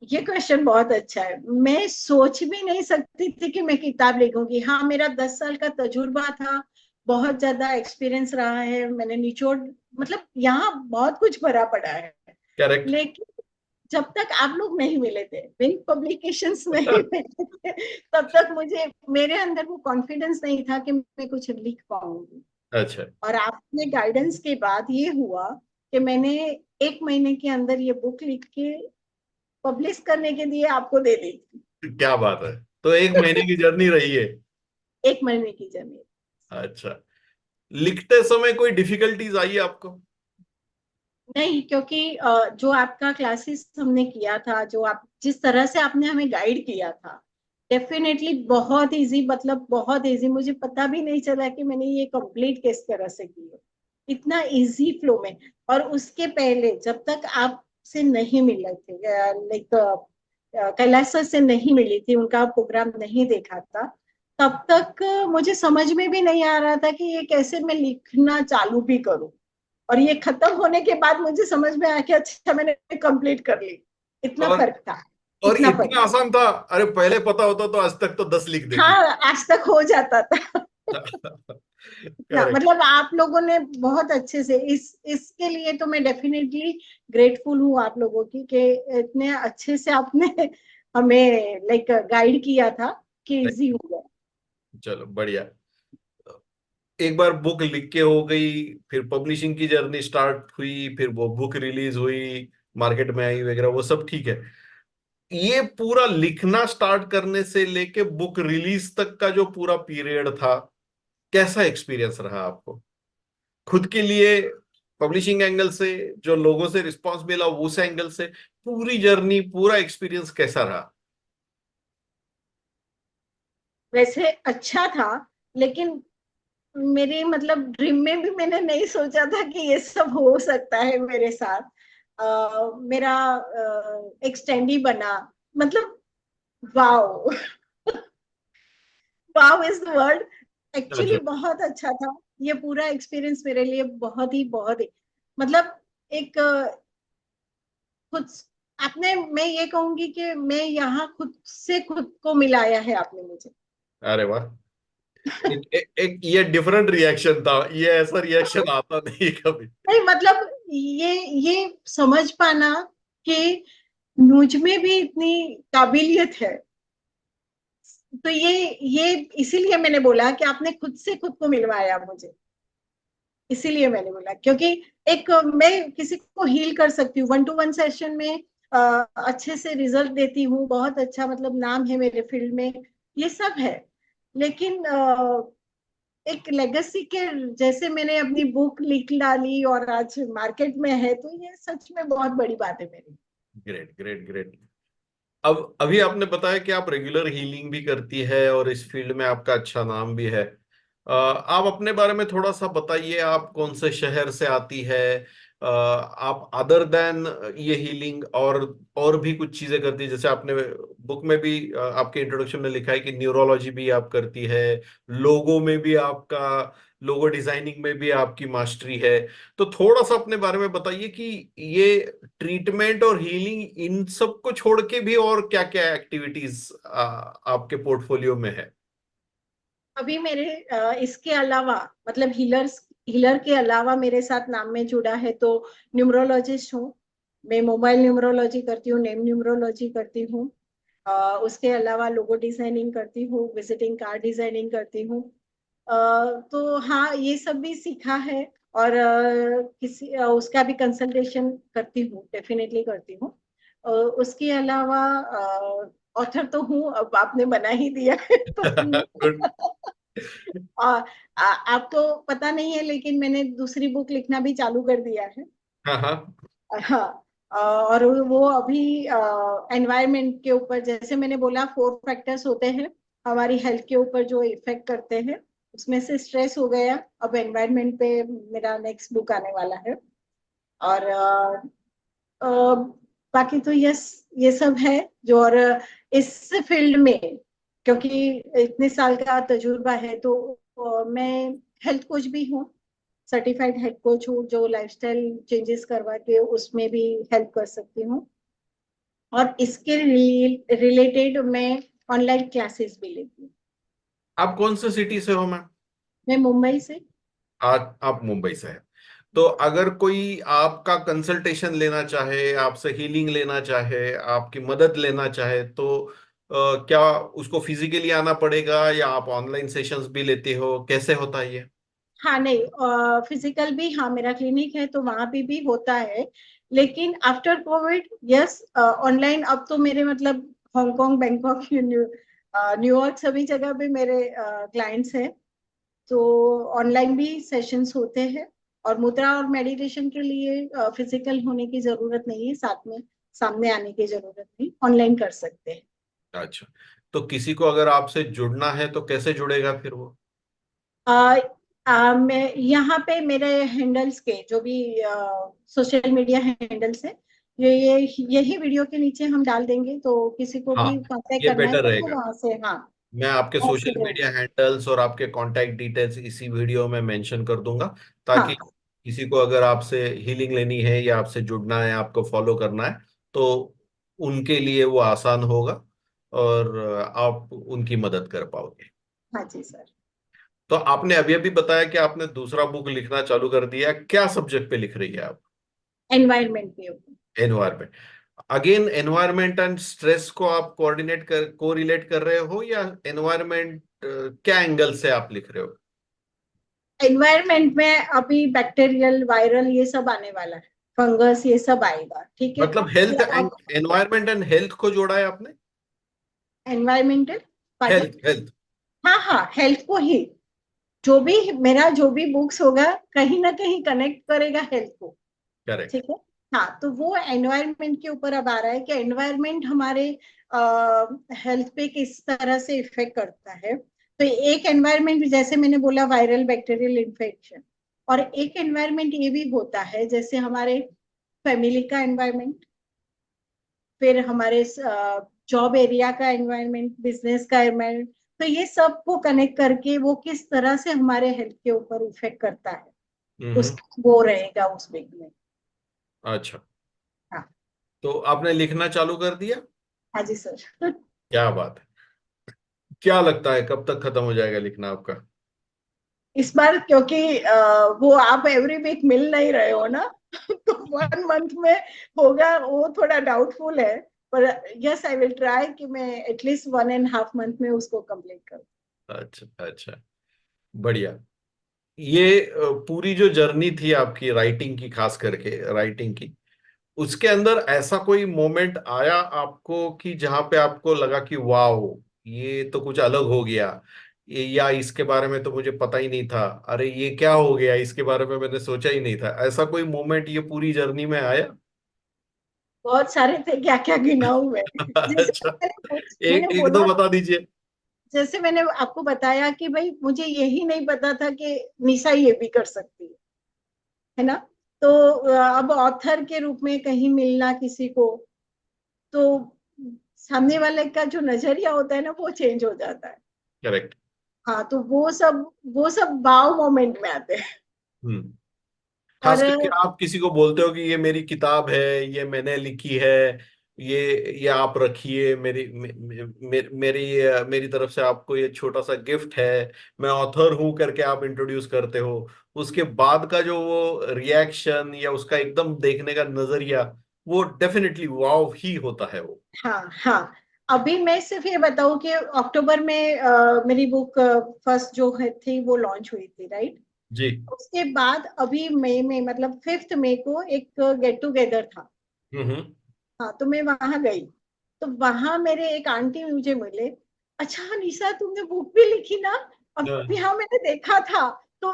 ये क्वेश्चन बहुत अच्छा है। मैं सोच भी नहीं सकती थी कि मैं किताब लिखूंगी। हाँ, मेरा 10 साल का तजुर्बा था, बहुत ज्यादा एक्सपीरियंस रहा है, मैंने निचोड़, मतलब यहाँ बहुत कुछ भरा पड़ा है। करेक्ट। लेकिन जब तक आप लोग नहीं मिले थे, विंक पब्लिकेशंस नहीं मिले थे, तब तक मुझे, मेरे अंदर वो कॉन्फिडेंस नहीं था कि मैं कुछ लिख पाऊंगी। अच्छा। और आपने गाइडेंस के बाद ये हुआ कि मैंने 1 महीने के अंदर ये बुक लिख के पब्लिश करने के लिए आपको दे दी थी। क्या बात है। तो 1 महीने की जर्नी रही है। 1 महीने की जर्नी। अच्छा। लिखते समय कोई डिफिकल्टीज आई आपको? नहीं, क्योंकि जो आपका क्लासेस हमने किया था, जो आप जिस तरह से आपने हमें गाइड किया था, डेफिनेटली बहुत इजी, मतलब बहुत इजी। मुझे पता भी नहीं चला कि मैंने ये कंप्लीट किस तरह से की है, इतना इजी फ्लो में। और उसके पहले जब तक आपसे नहीं मिले थे, लाइक कैलाश सर से नहीं मिली थी, उनका प्रोग्राम नहीं देखा था, तब तक मुझे समझ में भी नहीं आ रहा था कि ये कैसे मैं लिखना चालू भी करूं। और ये खत्म होने के बाद मुझे समझ में आया कि अच्छा, मैंने कंप्लीट कर ली। इतना और फर्क था। और इतना फर्क। इतना आसान था। अरे पहले पता होता तो आज तक तो 10 लिख देती। हाँ, आज तक हो जाता था। इतना, करेक्ट। मतलब आप लोगों ने बहुत अच्छे से, इसके लिए तो मैं डेफिनेटली ग्रेटफुल हूँ आप लोगों की, कि इतने अच्छे से आपने हमें लाइक गाइड किया था कि इजी हो गया। चलो बढ़िया। एक बार बुक लिख के हो गई, फिर पब्लिशिंग की जर्नी स्टार्ट हुई, फिर वो बुक रिलीज हुई, मार्केट में आई वगैरह, वो सब ठीक है। ये पूरा लिखना स्टार्ट करने से लेके बुक रिलीज तक का जो पूरा पीरियड था, कैसा एक्सपीरियंस रहा आपको खुद के लिए? पब्लिशिंग एंगल से, जो लोगों से रिस्पांस मिला उस एंगल से, पूरी जर्नी, पूरा एक्सपीरियंस कैसा रहा? वैसे अच्छा था, लेकिन मेरे मतलब ड्रीम में भी मैंने नहीं सोचा था कि ये सब हो सकता है मेरे साथ। मेरा एक्सटेंडी बना, मतलब wow. Wow is the word. Actually अच्छा। बहुत अच्छा था। ये पूरा एक्सपीरियंस मेरे लिए बहुत ही, मतलब एक खुद, आपने, मैं ये कहूंगी कि मैं यहाँ खुद से खुद को मिलाया है आपने मुझे। अरे वाह। एक ये डिफरेंट रिएक्शन था, ये ऐसा रिएक्शन आता नहीं कभी। नहीं, मतलब ये समझ पाना कि मुझ में भी इतनी काबिलियत है। तो ये इसीलिए मैंने बोला कि आपने खुद से खुद को मिलवाया मुझे। इसीलिए मैंने बोला, क्योंकि एक मैं किसी को हील कर सकती हूँ 1 to 1 सेशन में, अच्छे से रिजल्ट देती हूँ, बहुत अच्छा, मतलब नाम है मेरे फील्ड में, ये सब है। लेकिन एक लेगेसी के जैसे मैंने अपनी बुक लिख डाली और आज मार्केट में है, तो ये सच में बहुत बड़ी बात है मेरी। Great great great. अब अभी आपने बताया कि आप रेगुलर हीलिंग भी करती है और इस फील्ड में आपका अच्छा नाम भी है। आप अपने बारे में थोड़ा सा बताइए, आप कौन से शहर से आती है? आप अदर देन ये हीलिंग और भी कुछ चीजें करती है? जैसे आपने बुक में भी आपके इंट्रोडक्शन में लिखा है कि न्यूरोलॉजी भी आप करती है, लोगो में भी आपका, लोगो डिजाइनिंग में भी आपकी मास्टरी है। तो थोड़ा सा अपने बारे में बताइए कि ये ट्रीटमेंट और हीलिंग, इन सब को छोड़ के भी और क्या क्या एक्टिविटीज आपके पोर्टफोलियो में है? अभी मेरे इसके अलावा, मतलब हीलर के अलावा मेरे साथ नाम में जुड़ा है तो न्यूमरोलॉजिस्ट हूँ। मैं मोबाइल न्यूमरोलॉजी करती हूँ, नेम न्यूमरोलॉजी करती हूँ। उसके अलावा लोगो डिजाइनिंग करती हूँ, विजिटिंग कार्ड डिजाइनिंग करती हूँ। तो हाँ, ये सब भी सीखा है। और उसका भी कंसल्टेशन करती हूँ, डेफिनेटली करती हूँ। उसके अलावा ऑथर तो हूँ, अब आपने बना ही दिया है तो हूँ। गुड। और आपको पता नहीं है, लेकिन मैंने दूसरी बुक लिखना भी चालू कर दिया है। हाँ हाँ। हाँ। और वो अभी एनवायरनमेंट के ऊपर, जैसे मैंने बोला 4 फैक्टर्स होते हैं हमारी हेल्थ के ऊपर जो इफेक्ट करते हैं, उसमें से स्ट्रेस हो गया। अब एनवायरनमेंट पे मेरा नेक्स्ट बुक आने वाला है। और अ, बाकी तो यस, ये सब है जो। और इस फील्ड में, क्योंकि इतने साल का तजुर्बा है, तो मैं हेल्थ कोच भी हूँ। सर्टिफाइड हेड कोच हूँ जो लाइफस्टाइल चेंजेस करवा के उसमें भी हेल्प कर सकती हूँ। और इसके रिलेटेड मैं ऑनलाइन क्लासेस भी लेती हूँ। आप कौन से सिटी से हो मैम? मैं मुंबई से। आप मुंबई से हैं। तो अगर कोई आपका कंसल्टेशन लेना चाहे, आपसे हीलिंग लेना चाहे, आपकी मदद लेना चाहे, तो क्या उसको फिजिकली आना पड़ेगा या आप ऑनलाइन सेशंस भी लेते हो? कैसे होता है ये? हाँ नहीं, फिजिकल भी, हाँ मेरा क्लिनिक है तो वहां पे भी होता है। लेकिन आफ्टर कोविड यस, ऑनलाइन अब तो मेरे मतलब हांगकांग, बैंकॉक, न्यूयॉर्क सभी जगह पे मेरे क्लाइंट्स हैं। तो ऑनलाइन भी सेशंस होते हैं। और मुद्रा और मेडिटेशन के लिए फिजिकल होने की जरूरत नहीं है, साथ में सामने आने की जरूरत नहीं, ऑनलाइन कर सकते हैं। अच्छा, तो किसी को अगर आपसे जुड़ना है तो कैसे जुड़ेगा फिर वो? मैं यहाँ पे मेरे हैंडल्स के जो भी सोशल मीडिया हैंडल्स है, ये यही वीडियो के नीचे हम डाल देंगे, तो किसी को हाँ, भी कांटेक्ट ये करना है बेटर तो वो रहेगा। वहां से, हाँ। मैं आपके वहाँ से सोशल वो- मीडिया हैंडल्स और आपके कांटेक्ट डिटेल्स इसी वीडियो में मेंशन कर दूंगा, ताकि हाँ किसी को अगर आपसे हीलिंग लेनी है या आपसे जुड़ना है, आपको फॉलो करना है, तो उनके लिए वो आसान होगा और आप उनकी मदद कर पाओगे। हाँ जी सर। तो आपने अभी अभी बताया कि आपने दूसरा बुक लिखना चालू कर दिया। क्या सब्जेक्ट पे लिख रही है आप? एनवायरमेंट पे होगा। Environment. Again environment and stress को आप को रिलेट कर रहे हो, या एनवायरमेंट क्या एंगल से आप लिख रहे हो? एनवायरमेंट में अभी बैक्टीरियल, वायरल ये सब आने वाला है, फंगस ये सब आएगा, ठीक है। मतलब तो हेल्थ अब एंड एनवायरमेंट एंड हेल्थ को जोड़ा है आपने? Environmental, pattern. Health health. हाँ हाँ, हेल्थ को ही, जो भी मेरा जो भी बुक्स होगा कहीं ना कहीं कनेक्ट करेगा हेल्थ को। करेक्ट। ठीक है। हाँ, तो वो एनवायरनमेंट के ऊपर अब आ रहा है कि एनवायरनमेंट हमारे हेल्थ पे किस तरह से इफेक्ट करता है। तो एक एनवायरनमेंट जैसे मैंने बोला वायरल बैक्टीरियल इन्फेक्शन, और एक एनवायरनमेंट ये भी होता है जैसे हमारे फैमिली का एनवायरनमेंट, फिर हमारे जॉब एरिया का एनवायरनमेंट, बिजनेस का एनवायरनमेंट। तो ये सब को कनेक्ट करके वो किस तरह से हमारे हेल्थ के ऊपर इफेक्ट करता है, उस हम्म। वो रहेगा उस वीक में। अच्छा, हाँ। तो आपने लिखना चालू कर दिया? हाँ जी सर। क्या बात है। क्या लगता है कब तक खत्म हो जाएगा लिखना आपका? इस बार क्योंकि वो आप एवरी वीक मिल नहीं रहे हो ना तो 1 मंथ में होगा वो थोड़ा डाउटफुल है। पर यस, आई विल ट्राई कि मैं एटलीस्ट 1.5 मंथ में उसको कंप्लीट करूँ। अच्छा अच्छा, बढ़िया। ये पूरी जो जर्नी थी आपकी राइटिंग की, खास करके राइटिंग की, उसके अंदर ऐसा कोई मोमेंट आया आपको कि जहां पे आपको लगा कि वाओ, ये तो कुछ अलग हो गया, या इसके बारे में तो मुझे पता ही नहीं था, अरे ये क्या हो गया, इसके बारे में मैंने सोचा ही नहीं था, ऐसा कोई मोमेंट ये पूरी जर्नी में आया? बहुत सारे थे, क्या क्या गिनाऊं मैं। जैसे अच्छा, मैंने एक एक दो बोला, बता दीजिए। जैसे मैंने आपको बताया कि भाई मुझे यही नहीं पता था कि निशा ये भी कर सकती है ना। तो अब ऑथर के रूप में कहीं मिलना किसी को, तो सामने वाले का जो नजरिया होता है ना वो चेंज हो जाता है। करेक्ट। हाँ, तो वो सब वाव मोमेंट में आते हैं। हम्म। खास करके और आप किसी को बोलते हो कि ये मेरी किताब है, ये मैंने लिखी है, ये आप रखिए, मेरी मेरी तरफ से आपको ये छोटा सा गिफ्ट है, मैं ऑथर हूं करके आप इंट्रोड्यूस करते हो, उसके बाद का जो वो रिएक्शन या उसका एकदम देखने का नजरिया, वो डेफिनेटली वाव ही होता है वो। हाँ हाँ, अभी मैं सिर्फ ये बताऊं कि अक्टूबर में मेरी बुक फर्स्ट जो है थी वो लॉन्च हुई थी, राइट। जी। उसके बाद अभी मई में, मतलब 5 मई को एक गेट टुगेदर था। हम्म। हाँ, तो मैं वहां गई। तो वहां मेरे एक आंटी मुझे मिले। अच्छा निशा, तुमने बुक भी लिखी ना। अभी हाँ, मैंने देखा था। तो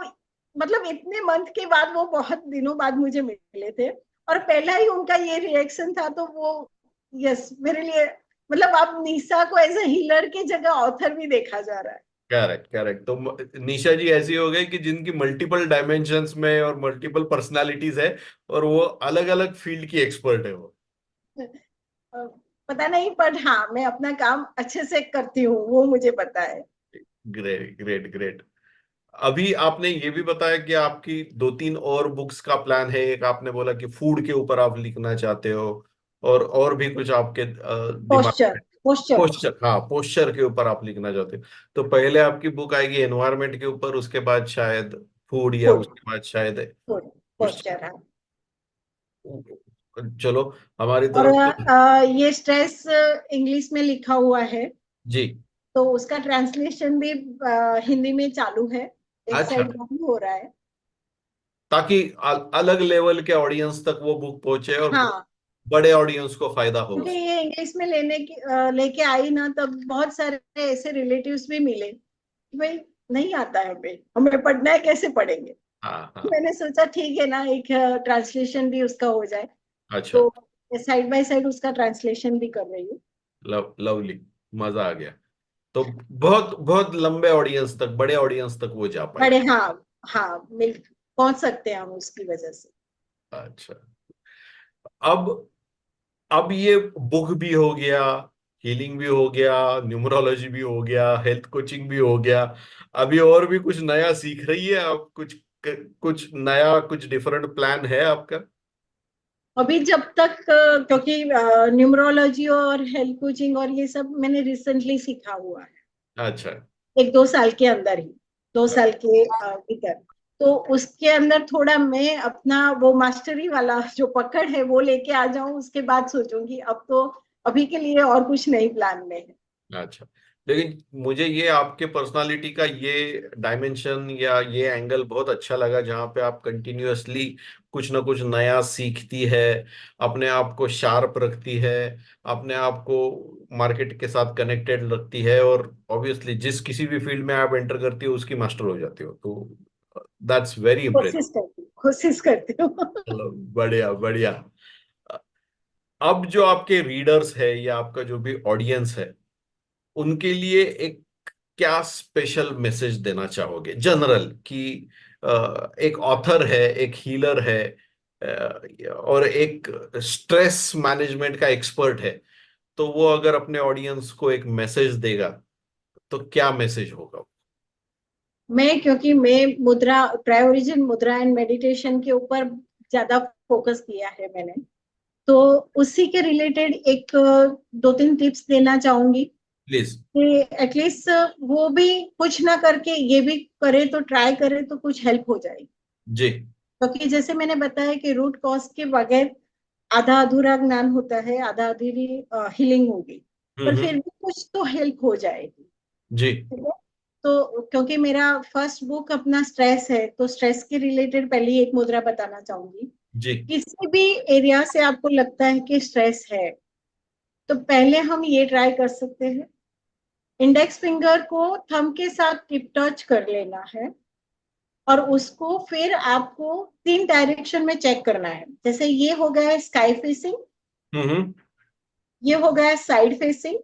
मतलब इतने मंथ के बाद, वो बहुत दिनों बाद मुझे मिले थे, और पहला ही उनका ये रिएक्शन था, तो वो यस मेरे लिए, मतलब अब निशा को एज ए हीलर की जगह ऑथर भी देखा जा रहा करेक्ट करेक्ट। तो निशा जी ऐसी हो गई कि जिनकी मल्टीपल डायमेंशंस में और मल्टीपल पर्सनालिटीज है, और वो अलग अलग फील्ड की एक्सपर्ट है वो। है। अ, पता नहीं, पर हाँ मैं अपना काम अच्छे से करती हूँ, वो मुझे पता है। Great great great. अभी आपने ये भी बताया कि आपकी दो तीन और बुक्स का प्लान है। एक आपने बोला कि फूड के ऊपर आप लिखना चाहते हो, और भी कुछ आपके दिमाग पोस्चर, में। पोस्चर। पोस्चर, हाँ, पोस्चर के ऊपर आप लिखना चाहते हो। तो पहले आपकी बुक आएगी एनवायरनमेंट के ऊपर, उसके बाद शायद फूड, या फूड, उसके बाद शायद फूड, कुछ। पोस्चर, हाँ। चलो, हमारी और तरफ तो। ये स्ट्रेस इंग्लिश में लिखा हुआ है, जी। तो उसका ट्रांसलेशन भी हिंदी में चालू है, एक अच्छा, साइड वो भी हो रहा है। ताकि अलग लेवल के ऑडियंस तक वो बुक पहुंचे, और हाँ, बड़े ऑडियंस को फायदा हो क्योंकि उससे। ये इंग्लिश में लेके आई ना, तब बहुत सारे ऐसे रिलेटिव्स भी मिले कि भाई नहीं आता है, भाई हमें पढ़ना है, कैसे पढ़ेंगे। हाँ हाँ। मैंने सोचा ठीक है ना, एक ट्रांसलेशन भी उसका हो जाए। अच्छा। तो साइड बाय साइड उसका ट्रांसलेशन भी कर रही हूँ। लवली, मजा आ गया। तो बहुत बहुत लंबे ऑडियंस तक, बड़े ऑडियंस तक वो जा बड़े, पाएगी। हाँ, हाँ, मिल पहुंच सकते हैं हम उसकी वजह से। अच्छा। अब अब ये बुक भी हो गया, हीलिंग भी हो गया, न्यूमरोलॉजी भी हो गया, हेल्थ कोचिंग भी हो गया। अभी और भी कुछ नया सीख रही है आप? कुछ नया, कुछ डिफरेंट प्लान है आपका? अभी जब तक क्योंकि न्यूमरोलॉजी और हेल्थ कोचिंग और ये सब मैंने रिसेंटली सीखा हुआ है, अच्छा। 1-2 साल के अंदर ही, 2 साल के भीतर। तो उसके अंदर थोड़ा मैं अपना वो मास्टरी वाला जो पकड़ है वो लेके आ जाऊं, उसके बाद सोचूंगी। अब तो अभी के लिए और कुछ नहीं प्लान में है। अच्छा, लेकिन मुझे ये आपके पर्सनालिटी का ये डायमेंशन या ये एंगल बहुत अच्छा लगा, जहाँ पे आप कंटिन्यूअसली कुछ ना कुछ नया सीखती है, अपने आप को शार्प रखती है, अपने आप को मार्केट के साथ कनेक्टेड रखती है, और ऑब्वियसली जिस किसी भी फील्ड में आप एंटर करती हो उसकी मास्टर हो जाती हो। तो दैट्स वेरी इम्प्रेसिव। कोशिश करती हूँ। चलो, बढ़िया बढ़िया। अब जो आपके रीडर्स है या आपका जो भी ऑडियंस है, उनके लिए एक क्या स्पेशल मैसेज देना चाहोगे जनरल, कि एक ऑथर है, एक हीलर है, और एक स्ट्रेस मैनेजमेंट का एक्सपर्ट है, तो वो अगर अपने ऑडियंस को एक मैसेज देगा, तो क्या मैसेज होगा? क्योंकि मैं मुद्रा, ट्राई ओरिजिन मुद्रा एंड मेडिटेशन के ऊपर ज्यादा फोकस किया है मैंने, तो उसी के रिलेटेड एक 2-3 टिप्स देना चाहूंगी प्लीज। कि एटलीस्ट वो भी कुछ ना करके ये भी करे, तो ट्राई करे तो कुछ हेल्प हो जाएगी। जी। क्योंकि जैसे मैंने बताया कि रूट कॉज के बगैर आधा अधूरा ज्ञान होता है, आधा अधूरी हीलिंग होगी, पर फिर हम्म। भी कुछ तो हेल्प हो जाएगी। जी। ठीक है। तो क्योंकि मेरा फर्स्ट बुक अपना स्ट्रेस है, तो स्ट्रेस के रिलेटेड पहले एक मुद्रा बताना चाहूंगी। जी। किसी भी एरिया से आपको लगता है कि स्ट्रेस है, तो पहले हम ये ट्राई कर सकते हैं, इंडेक्स फिंगर को थंब के साथ टिप टच कर लेना है, और उसको फिर आपको 3 डायरेक्शन में चेक करना है। जैसे ये हो गया स्काई फेसिंग, हम्म। ये हो गया साइड फेसिंग,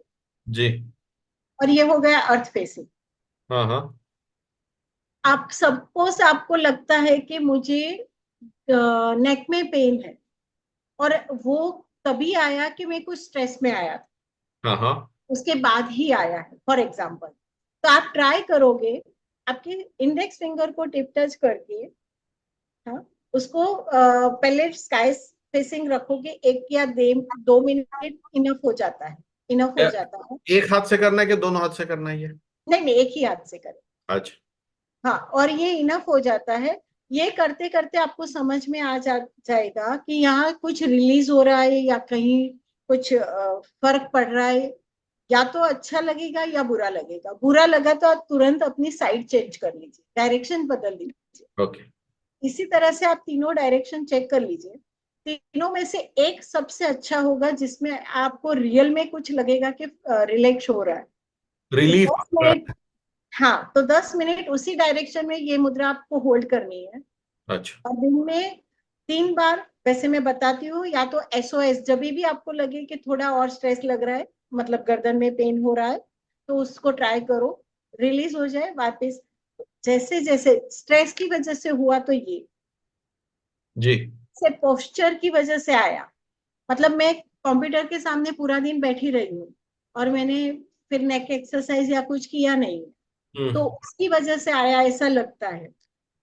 जी। और ये हो गया अर्थ फेसिंग। हाँ हाँ। आप सपोज आपको लगता है कि मुझे नेक में पेन है, और वो तभी आया कि मैं कुछ स्ट्रेस में आया था, हाँ हाँ। उसके बाद ही आया है फॉर एग्जाम्पल। तो आप ट्राई करोगे, आपके इंडेक्स फिंगर को टिप टच करके, हाँ, उसको पहले स्काई फेसिंग रखोगे, 1 या 2 मिनट इनफ हो जाता है, इनफ हो ए- जाता है। एक हाथ से करना है कि दोनों हाथ से करना है ये? नहीं नहीं, एक ही हाथ से करें। अच्छा। हाँ, और ये इनफ हो जाता है। ये करते करते आपको समझ में जाएगा कि यहाँ कुछ रिलीज हो रहा है या कहीं कुछ फर्क पड़ रहा है। या तो अच्छा लगेगा या बुरा लगेगा। बुरा लगा तो आप तुरंत अपनी साइड चेंज कर लीजिए, डायरेक्शन बदल लीजिए। ओके। इसी तरह से आप तीनों डायरेक्शन चेक कर लीजिए। तीनों में से एक सबसे अच्छा होगा जिसमें आपको रियल में कुछ लगेगा कि रिलैक्स हो रहा है। तो रिलीफ। 10 मिनट, हाँ, तो 10 मिनट उसी डायरेक्शन में ये मुद्रा आपको होल्ड करनी है। अच्छा। और दिन में 3 बार, वैसे मैं बताती हूँ, या तो SOS, जब भी आपको लगे कि थोड़ा और स्ट्रेस लग रहा है, मतलब गर्दन में पेन हो रहा है, तो उसको ट्राई करो, रिलीज हो जाए वापस। जैसे जैसे स्ट्रेस की वजह से हुआ, तो ये जी। से पोस्चर की वजह से आया, मतलब मैं कंप्यूटर के सामने पूरा दिन बैठी रही हूँ और मैंने फिर नेक एक्सरसाइज या कुछ किया नहीं, तो हम्म। उसकी वजह से आया ऐसा लगता है।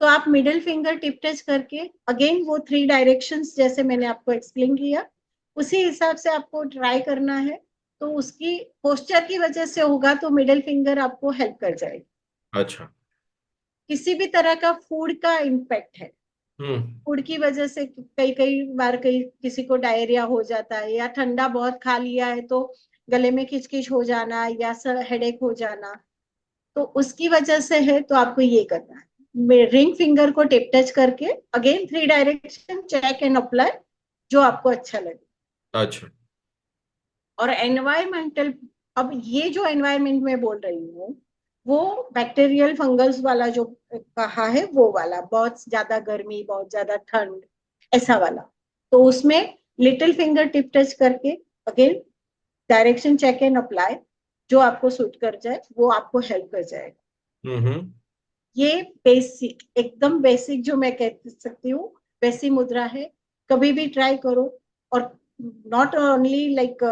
तो आप मिडिल फिंगर टिप टच करके अगेन वो 3 डायरेक्शंस जैसे मैंने आपको एक्सप्लेन किया, उसी हिसाब से आपको ट्राई करना है। तो उसकी पोस्चर की वजह से होगा तो मिडिल फिंगर आपको हेल्प कर जाएगी। अच्छा। किसी भी तरह का फूड का इम्पैक्ट है, हम्म। फूड की वजह से कई कई बार कई किसी को डायरिया हो जाता है, या ठंडा बहुत खा लिया है तो गले में खिचखिच हो जाना या सर हेडेक हो जाना, तो उसकी वजह से है। तो आपको ये करना है, रिंग फिंगर को टिप टच करके again 3 direction check and apply, जो आपको अच्छा लगे। अच्छा। और एनवायरमेंटल, अब ये जो एनवायरमेंट में बोल रही हूँ वो बैक्टीरियल फंगस वाला जो कहा है, वो वाला बहुत ज्यादा गर्मी बहुत ज्यादा ठंड ऐसा वाला। तो उसमें लिटिल फिंगर टिप टच करके again direction check and apply, जो आपको सूट कर जाए वो आपको हेल्प कर जाएगा। हम्म। ये बेसिक, एकदम बेसिक जो मैं कह सकती हूँ वैसी मुद्रा है। कभी भी ट्राई करो। और नॉट ओनली लाइक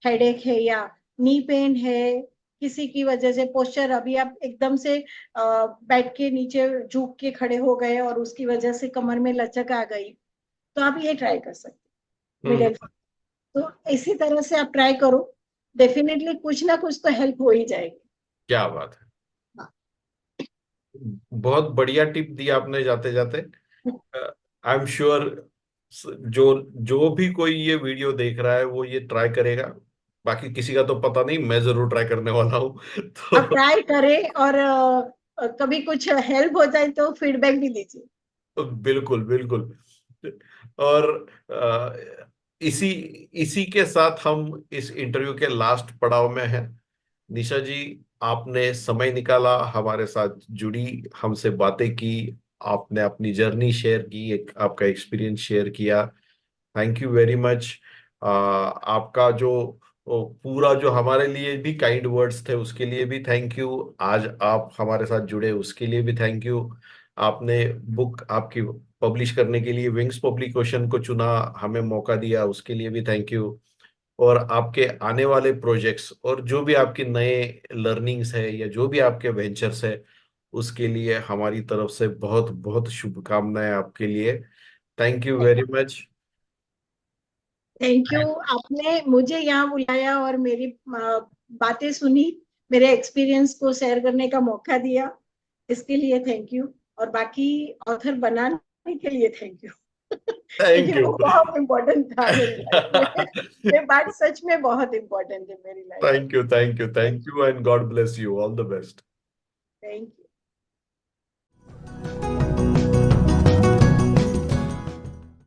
हेडेक है या नी पेन है, किसी की वजह से पोस्चर, अभी आप एकदम से बैठ के नीचे झुक के खड़े हो गए और उसकी वजह से कमर में लचक आ गई, तो आप ये ट्राई कर सकते हैं हम्म। मिडिल। तो इसी तरह से आप ट्राई करो, डेफिनेटली कुछ ना कुछ तो हेल्प हो ही जाएगी। क्या बात है। हाँ। बहुत बढ़िया टिप दी आपने जाते जाते। आई एम श्योर जो जो भी कोई ये वीडियो देख रहा है वो ये ट्राई करेगा। बाकी किसी का तो पता नहीं, मैं जरूर ट्राई करने वाला हूँ। आप तो ट्राई करें और कभी कुछ हेल्प हो जाए तो फीडबैक भी दीजिए। बिल्कुल बिल्कुल। और इसी इसी के साथ हम इस इंटरव्यू के लास्ट पड़ाव में हैं। निशा जी, आपने समय निकाला, हमारे साथ जुड़ी, हमसे बातें की, आपने अपनी जर्नी शेयर की, एक आपका एक्सपीरियंस शेयर किया। Thank you very much. आपका जो पूरा जो हमारे लिए भी काइंड वर्ड्स थे उसके लिए भी थैंक यू। आज आप हमारे साथ जुड़े उसके लिए भी थैंक यू। आपने बुक आपकी पब्लिश करने के लिए विंग्स पब्लिकेशन को चुना, हमें मौका दिया, उसके लिए भी थैंक यू। और आपके आने वाले प्रोजेक्ट्स और जो भी आपके नए लर्निंग्स है या जो भी आपके वेंचर्स है उसके लिए हमारी तरफ से बहुत बहुत शुभकामनाएं आपके लिए। Thank you very much. Thank you, आपने मुझे यहाँ बुलाया और मेरी बातें सुनी, मेरे एक्सपीरियंस को शेयर करने का मौका दिया, इसके लिए थैंक यू। और बाकी ऑथर बनाने के लिए थैंक यू। थैंक क्योंकि यू। वो बहुत इम्पोर्टेंट था मेरी लाइफ में। ये बात सच में बहुत इम्पोर्टेंट है मेरी life thank you, thank you, में। Thank you and God bless you, all the best. Thank you.